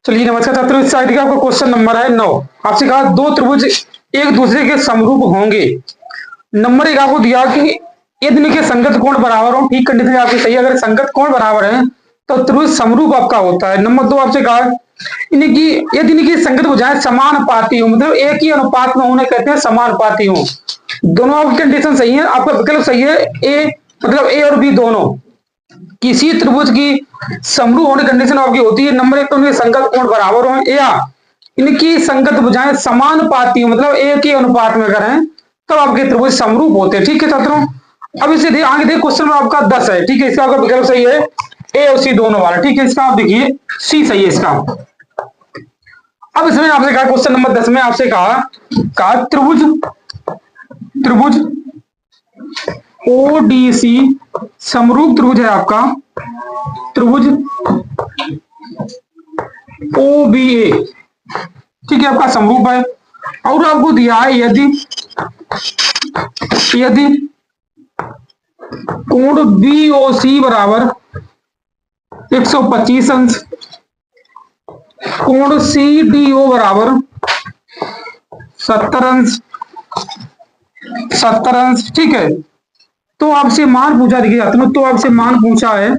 चलिए नमस्कार छात्रों, इस साइड का आपका क्वेश्चन नंबर है 9। आपसे कहा दो त्रिभुज एक दूसरे के समरूप होंगे। नंबर एक आपको दिया कि यदि इनके संगत कोण बराबर हो, ठीक कंडीशन आपकी सही है। अगर संगत कोण बराबर है तो त्रिभुज समरूप आपका होता है। नंबर दो आपसे कहा इनकी यदि इनकी संगत भुजाएं समानुपाती हो, मतलब एक ही अनुपात में होने कहते हैं समानुपाती हो। दोनों आपकी कंडीशन सही है, आपका विकल्प सही है। ए मतलब ए और बी दोनों किसी त्रिभुज की समरूप होने कंडीशन आपकी होती है। नंबर एक तो उनके संगत कोण बराबर हो या इनकी संगत भुजाएं समानुपाती हो, मतलब एक ही अनुपात में करें तब आपके त्रिभुज समरूप होते हैं। ठीक है छात्रों, अब इसे आगे देखिए क्वेश्चन में आपका 10 है। ठीक है, इसका आपका विकल्प सही है ए और सी दोनों वाला। ठीक है, इसका आप देखिए सी सही है इसका। अब इसमें आपसे कहा क्वेश्चन नंबर 10 में आपसे कहा त्रिभुज त्रिभुज ओडीसी समरूप त्रिभुज है आपका। त्रिभुज ओबीए ठीक है आपका समरूप है। और आपको दिया है यदि यदि कोण बीओसी बराबर 125 अंश, कोण सीडीओ बराबर 70 अंश 70 अंश। ठीक है, तो आपसे मान पूछा, देखिए छात्रों, तो आपसे मान पूछा है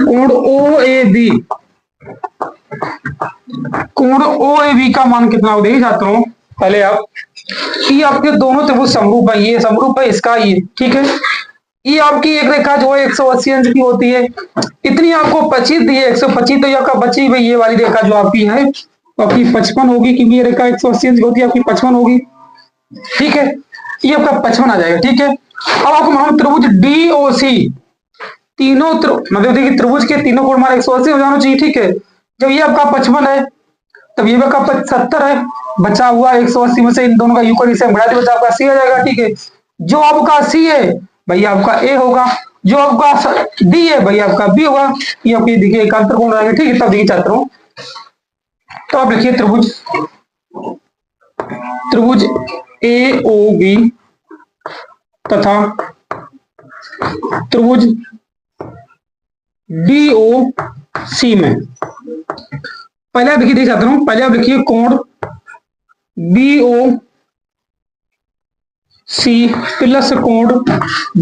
कोण ओ ए बी, कोण ओ ए बी का मान कितना हो। देखिए छात्रों, पहले आप ये आपके दोनों त्रिभुज समरूप है, ये समरूप है इसका ये। ठीक है, ये आपकी एक रेखा जो है 180 अंश की होती है। इतनी आपको 25 दी है 125, तो ये आपका बची भाई ये वाली रेखा जो आपकी है तो आपकी 55 होगी, क्योंकि ये रेखा 180 अंश की होती है, आपकी 55 होगी। ठीक है, ये आपका 55 आ जाएगा। ठीक है, अब आपको मालूम त्रिभुज डीओसी तीनों मतलब देखिए त्रिभुज के तीनों कोण मान 180 हो जाना चाहिए। ठीक है, जब ये आपका 55 है तब ये आपका 70 है, बचा हुआ 180 में से इन दोनों का यूं कर इसे बढ़ा दिया, बचा आपका सी आ जाएगा। ठीक है, जो आपका सी है भाई आपका ए होगा, जो आपका डी है भाई आपका बी होगा। ये आपकी देखिए एकांतर कोण रहेंगे। ठीक है, तब देखिए छात्रों, तो आप लिखिए त्रिभुज त्रिभुज ए ओ बी तथा त्रिभुज डी ओ सी में पहले आप देखिए छात्रों, पहले आप लिखिए कोण बी ओ सी प्लस कोण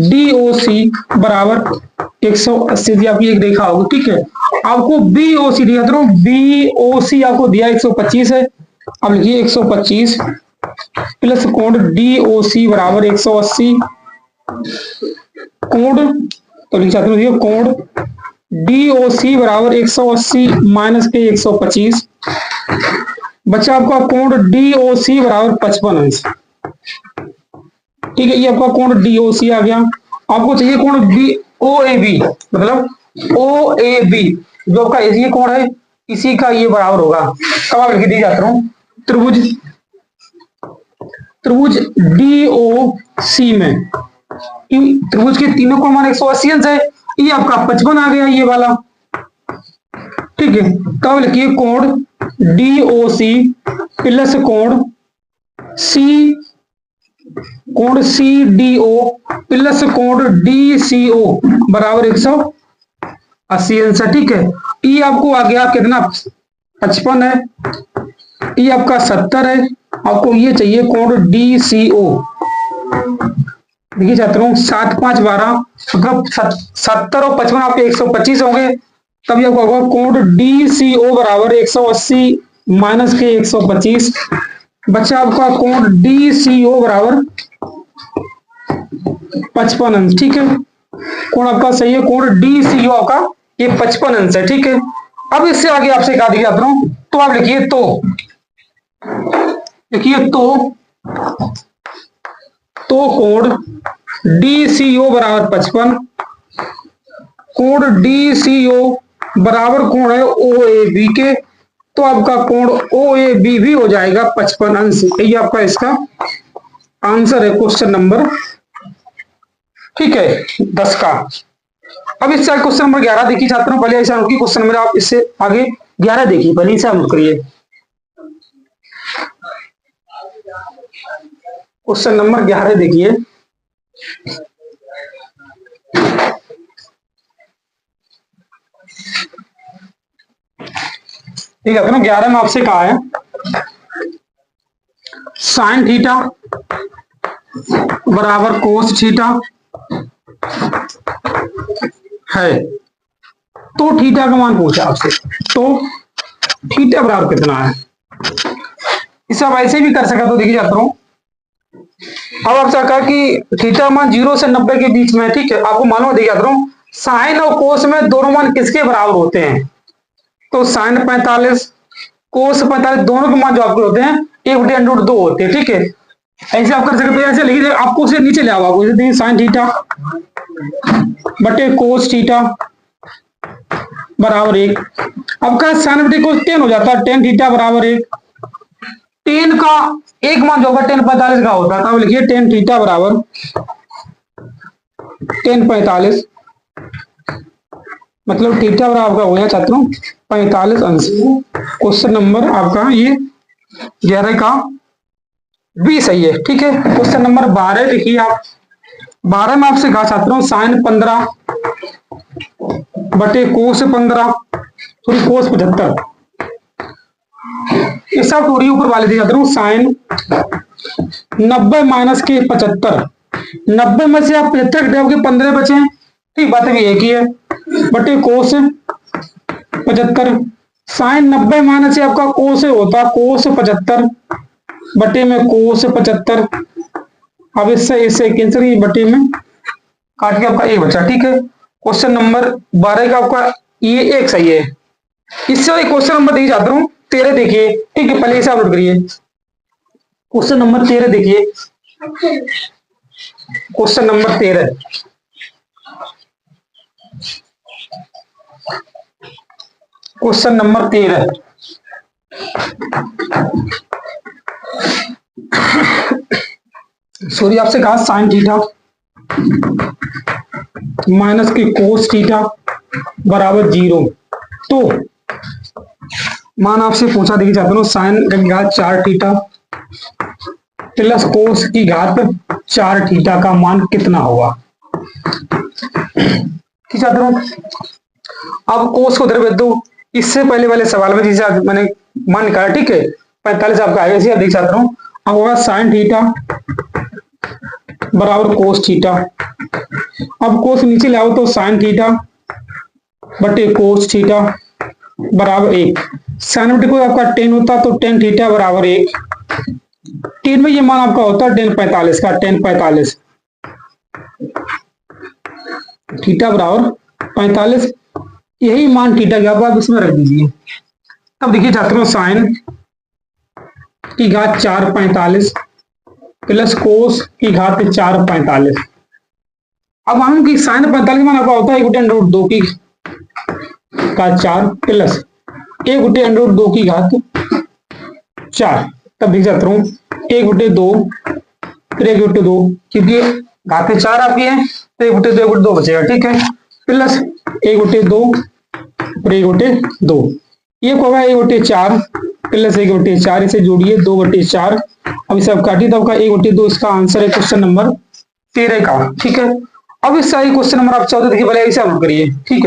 डी ओ सी बराबर 180 आपकी एक रेखा होगी। ठीक है, आपको बी ओ सी दिया, बी ओ सी आपको दिया 125 है। अब लिखिए 125 प्लस कोण डी ओ सी बराबर 180 कोण, तो लिख चाहते हैं कोण डी ओ सी बराबर 180 माइनस के 125, बच्चा आपका कोण डी ओ सी बराबर 55 अंश। ठीक है, ये आपका कोण डी ओ सी आ गया। आपको चाहिए कोण बी ओ ए बी, मतलब ओ ए बी जो आपका ये कोण है इसी का ये बराबर होगा। कब आप लिख दी जाता हूं त्रिभुज त्रिभुज डी ओ सी में त्रिभुज के तीनों कोण मान 180 अंश है, ये आपका 55 आ गया ये वाला। ठीक है, तब लिखिए कोण डी ओ सी प्लस कोण सी डी ओ प्लस कोण डी सी ओ बराबर 180 अंश। ठीक है, ये आपको आ गया कितना 55 है, ये आपका 70 है, आपको ये चाहिए कोण डी सी ओ। देखिए छात्रों 7 5 12 मतलब 70 और 55 आपके 125 होंगे, तभी आपको होगा कोण डी सी ओ बराबर 180 माइनस के 125, बच्चा आपका कोण डी सी ओ बराबर 55 अंश। ठीक है, कोण आपका सही है, कोण डी सी ओ आपका ये 55 अंश है। ठीक है, अब इससे आगे आपसे कहा दिया तो आप लिखिए तो कोण डी सी ओ बराबर 55, कोण डी सी ओ बराबर कोण है ओ ए बी के, तो आपका कोण ओ ए बी भी हो जाएगा 55 अंश। ये आपका इसका आंसर है क्वेश्चन नंबर, ठीक है, 10 का। अब इससे क्वेश्चन नंबर 11 देखिए छात्रों, पहले ऐसा क्वेश्चन नंबर आप इससे आगे 11 देखिए, पहले इसे नोट करिए। क्वेश्चन नंबर 11 देखिए, ठीक है ना। 11 में आपसे कहा है साइन थीटा बराबर कोस थीटा है, तो थीटा का मान पूछा आपसे, तो थीटा बराबर कितना है। इसे आप ऐसे भी कर सका, तो देखिए जाता हूं। अब आपसे कहा कि थीटा मान 0 से 90 के बीच में है, ठीक है। आपको मालूम है, देखिए जाता हूं, साइन और कोस में दोनों मान किसके बराबर होते हैं, तो साइन 45 कोस 45 दोनों के मान जो आपके होते हैं 1/√2 होते हैं, ठीक है। ऐसे आप कर सकते हैं, ऐसे लिखिए, आपको उसे नीचे ले आओ, आपको देखिए साइन थीटा बटे कोस थीटा बराबर 1। अब का साइन बटे कोस 10 हो जाता है, टेन थीटा बराबर 1। 10 का एक मान जो होगा 10/45 का होता है, तब लिखिए टेन थीटा बराबर 10/45, मतलब थीटा बराबर आपका हो गया छात्रों 45 अंश। क्वेश्चन नंबर आपका ये 11 का बी सही है, ठीक है। क्वेश्चन नंबर 12 देखिए आप। 12 में आपसे कहा छात्रों साइन 15 बटे कोस 15 थोड़ी कोस 75, ये सब थोड़ी ऊपर वाले दिया छात्रों। साइन 90 माइनस के 75, 90 में से आप 75 घटाओ के 15 बचे, ठीक, बात भी एक ही है, बटे कोस 75। साइन 90 माइनस से आपका कोस होता कोस 75 बटे में कोस 75। अब इससे कैंसिल, बटे में काट के आपका एक बचा, ठीक है। क्वेश्चन नंबर 12 का आपका ये एक सही है। इससे एक क्वेश्चन नंबर देखिए जाता हूं 13 देखिए, ठीक है, पहले इसे आप नोट करिए। क्वेश्चन नंबर 13 देखिए, question number 13, question number 13 sorry आपसे कहा साइन थीटा माइनस के कोस थीटा बराबर 0, तो मान आपसे पूछा, देखिए चाहता हूं साइन की घात 4 थीटा प्लस कोस की घात 4 थीटा का मान कितना होगा, ठीक चाहता हूं। अब कोस को उधर भेज दो, इससे पहले वाले सवाल में जिसे मैंने मान निकाला, ठीक है, 45 आपका आएगा, इसे आप देख चाहता हूं। अब होगा साइन थीटा बराबर कोस थीटा, अब कोस नीचे ले आओ तो साइन थीटा बटे कोस थीटा बराबर 1। साइन बटे कोस आपका 10 होता, तो टेन थीटा बराबर 1। 3 में ये मान आपका होता है 10/45 का, 10/45 थीटा बराबर 45, यही मान थीटा का आप इसमें रख दीजिए। अब देखिए छात्रों साइन की घात 4/45 प्लस कोस की घात 4/45। अब हम की साइन 45 मान आपका होता है 1/√2 की घात 4 प्लस 1/√2 की घात 4। तब देख जाता हूं 1/2 फिर 1/2, क्योंकि घातें 4 आपकी है तो 1/2 बचेगा, ठीक है, प्लस 1/2 फिर 1/2, ये होगा 1/4 प्लस 1/4, इसे जोड़िए 2/4। अब इसे आप काटिए, तो आपका 1/2 इसका आंसर है क्वेश्चन नंबर 13 का, ठीक है। अब इस सारी क्वेश्चन नंबर आप 14 देखिए, पहले इसे नोट करिए, ठीक है।